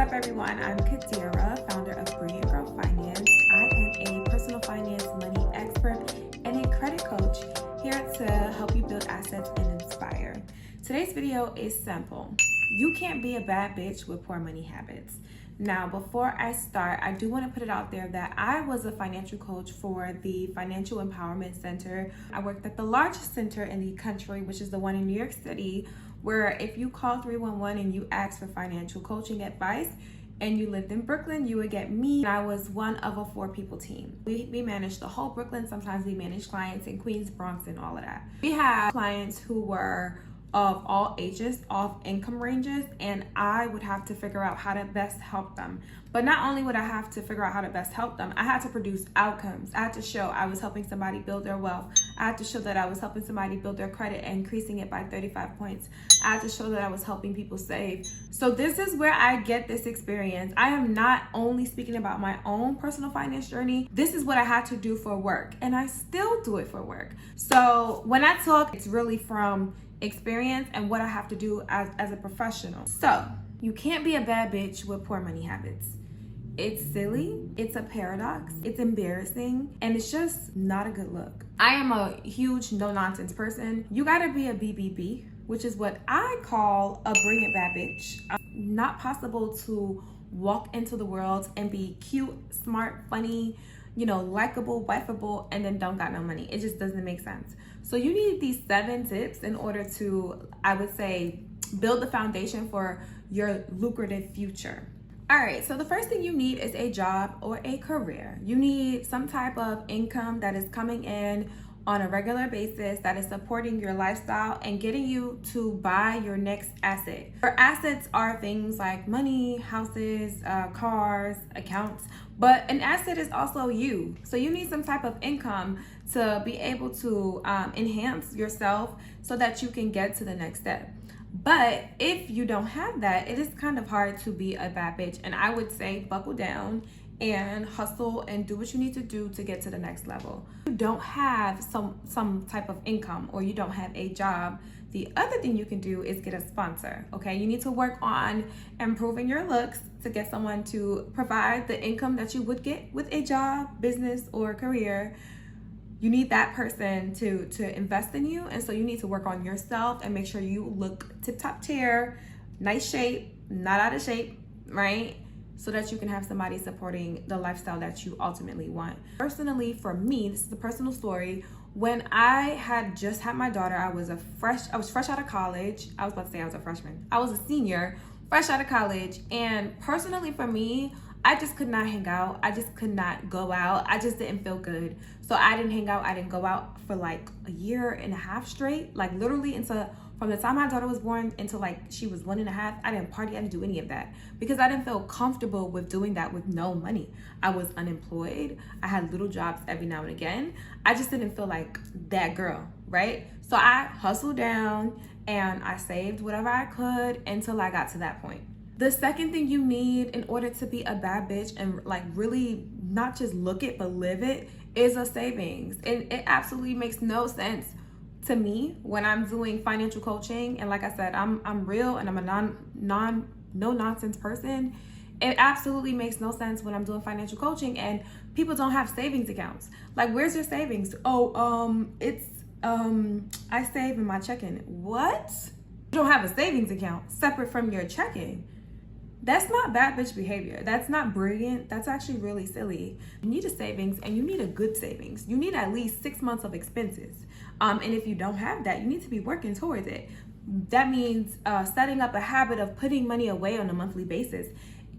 up, everyone? I'm Kadira, founder of Brilliant Girl Finance. I am a personal finance money expert and a credit coach here to help you build assets and inspire. Today's video is simple. You can't be a bad bitch with poor money habits. Now, before I start, I do want to put it out there that I was a financial coach for the Financial Empowerment Center. I worked at the largest center in the country, which is the one in New York City, where if you call 311 and you ask for financial coaching advice and you lived in Brooklyn, you would get me. I was one of a 4-people team. We managed the whole Brooklyn. Sometimes we managed clients in Queens, Bronx, and all of that. We had clients who were of all ages, all income ranges, and I would have to figure out how to best help them. But not only would I have to figure out how to best help them, I had to produce outcomes. I had to show I was helping somebody build their wealth. I had to show that I was helping somebody build their credit and increasing it by 35 points. I had to show that I was helping people save. So this is where I get this experience. I am not only speaking about my own personal finance journey. This is what I had to do for work, and I still do it for work. So when I talk, it's really from experience and what I have to do as a professional. So you can't be a bad bitch with poor money habits. It's silly, it's a paradox, it's embarrassing, and it's just not a good look. I am a huge no-nonsense person. You gotta be a BBB, which is what I call a brilliant bad bitch. Not possible to walk into the world and be cute, smart, funny, likable, wifeable, and then don't got no money. It just doesn't make sense. So you need these 7 tips in order to, I would say, build the foundation for your lucrative future. All right, so the first thing you need is a job or a career. You need some type of income that is coming in on a regular basis that is supporting your lifestyle and getting you to buy your next asset. Your assets are things like money, houses, cars, accounts, but an asset is also you. So you need some type of income to be able to enhance yourself so that you can get to the next step. But if you don't have that, it is kind of hard to be a bad bitch. And I would say buckle down and hustle and do what you need to do to get to the next level. If you don't have some type of income or you don't have a job, the other thing you can do is get a sponsor, okay? You need to work on improving your looks to get someone to provide the income that you would get with a job, business, or career. You need that person to invest in you, and so you need to work on yourself and make sure you look tip-top tier, nice shape, not out of shape, right? So that you can have somebody supporting the lifestyle that you ultimately want. Personally, for me, this is a personal story. When I had just had my daughter, I was fresh out of college. I was about to say I was a freshman. I was a senior, fresh out of college. And personally for me, I just could not hang out. I just could not go out. I just didn't feel good. So I didn't hang out. I didn't go out for like a year and a half straight. Like literally from the time my daughter was born until like she was 1.5, I didn't party. I didn't do any of that because I didn't feel comfortable with doing that with no money. I was unemployed. I had little jobs every now and again. I just didn't feel like that girl, right? So I hustled down and I saved whatever I could until I got to that point. The second thing you need in order to be a bad bitch and like really not just look it but live it is a savings. And it absolutely makes no sense to me when I'm doing financial coaching. And like I said, I'm real and I'm a no nonsense person. It absolutely makes no sense when I'm doing financial coaching and people don't have savings accounts. Like, where's your savings? I save in my checking. What? You don't have a savings account separate from your checking. That's not bad bitch behavior. That's not brilliant. That's actually really silly. You need a savings, and you need a good savings. You need at least 6 months of expenses. And if you don't have that, you need to be working towards it. That means setting up a habit of putting money away on a monthly basis.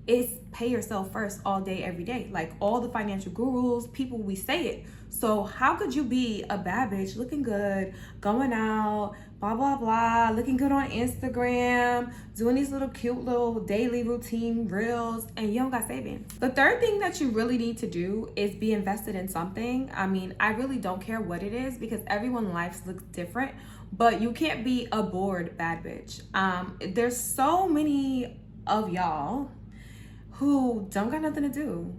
Is pay yourself first all day, every day. Like all the financial gurus, people, we say it. So how could you be a bad bitch looking good, going out, blah, blah, blah, looking good on Instagram, doing these cute little daily routine reels, and you don't got savings? The third thing that you really need to do is be invested in something. I mean, I really don't care what it is because everyone's life looks different, but you can't be a bored bad bitch. There's so many of y'all who don't got nothing to do.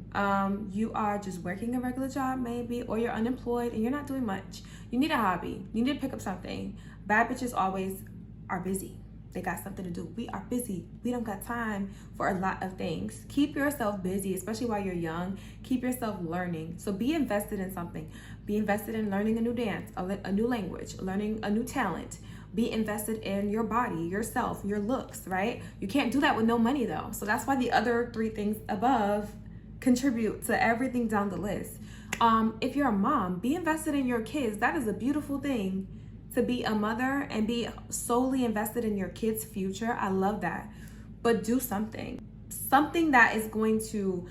You are just working a regular job maybe, or you're unemployed and you're not doing much. You need a hobby. You need to pick up something. Bad bitches always are busy. They got something to do. We are busy. We don't got time for a lot of things. Keep yourself busy, especially while you're young. Keep yourself learning. So be invested in something. Be invested in learning a new dance, a new language, learning a new talent. Be invested in your body, yourself, your looks, right? You can't do that with no money though. So that's why the other 3 things above contribute to everything down the list. If you're a mom, be invested in your kids. That is a beautiful thing, to be a mother and be solely invested in your kids' future. I love that. But do something that is going to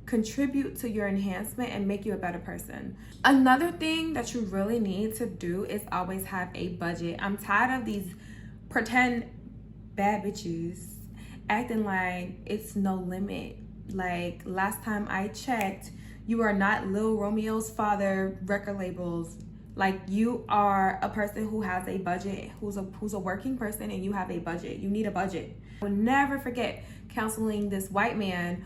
contribute to your enhancement and make you a better person. Another thing that you really need to do is always have a budget. I'm tired of these pretend bad bitches acting like it's no limit. Like last time I checked, you are not Lil Romeo's father record labels. Like you are a person who has a budget, who's a working person, and you have a budget. You need a budget. I will never forget counseling this white man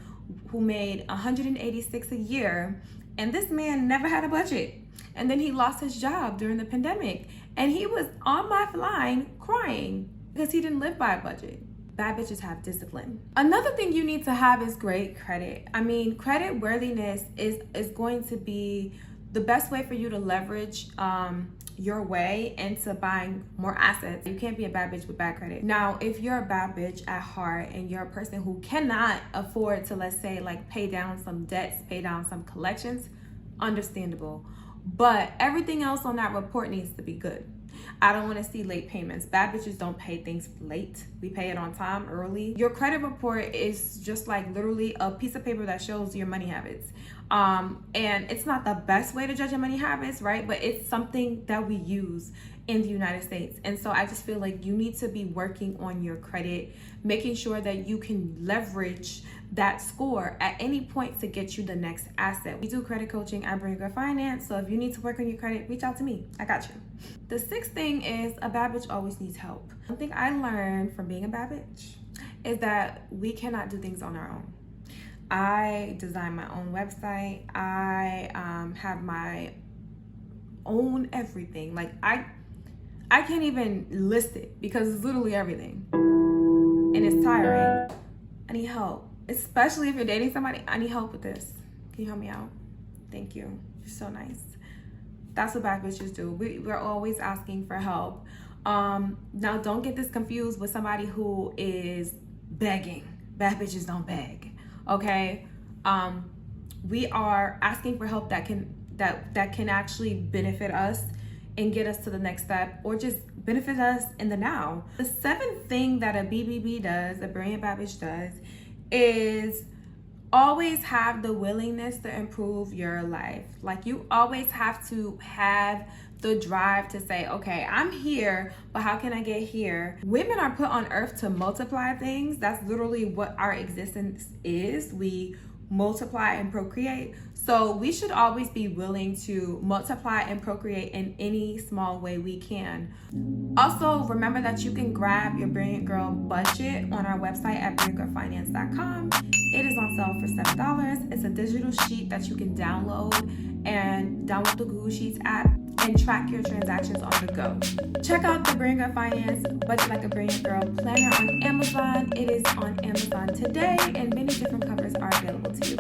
who made $186 a year, and this man never had a budget. And then he lost his job during the pandemic, and he was on my line crying because he didn't live by a budget. Bad bitches have discipline. Another thing you need to have is great credit. I mean, credit worthiness is going to be the best way for you to leverage your way into buying more assets. You can't be a bad bitch with bad credit. Now, if you're a bad bitch at heart and you're a person who cannot afford to, let's say, like pay down some debts, pay down some collections, understandable. But everything else on that report needs to be good. I don't want to see late payments. Bad bitches don't pay things late. We pay it on time, early. Your credit report is just like literally a piece of paper that shows your money habits. And it's not the best way to judge your money habits, right? But it's something that we use in the United States. And so I just feel like you need to be working on your credit, making sure that you can leverage that score at any point to get you the next asset. We do credit coaching at Bring Girl Finance. So if you need to work on your credit, reach out to me. I got you. The 6th thing is a bad bitch always needs help. One thing I learned from being a bad bitch is that we cannot do things on our own. I design my own website. I have my own everything. Like I can't even list it because it's literally everything. And it's tiring. I need help. Especially if you're dating somebody. I need help with this. Can you help me out? Thank you. You're so nice. That's what bad bitches do. We're always asking for help. Now don't get this confused with somebody who is begging. Bad bitches don't beg. Okay? We are asking for help that can actually benefit us and get us to the next step, or just benefit us in the now. The 7th thing that a BBB does, a brilliant bad bitch does, is always have the willingness to improve your life. Like you always have to have the drive to say, okay, I'm here, but how can I get here? Women are put on earth to multiply things. That's literally what our existence is. We multiply and procreate. So we should always be willing to multiply and procreate in any small way we can. Also, remember that you can grab your Brilliant Girl budget on our website at brilliantgirlfinance.com. It is on sale for $7. It's a digital sheet that you can download the Google Sheets app and track your transactions on the go. Check out the Brilliant Girl Finance Budget Like a Brilliant Girl planner on Amazon. It is on Amazon today, and many different covers are available to you.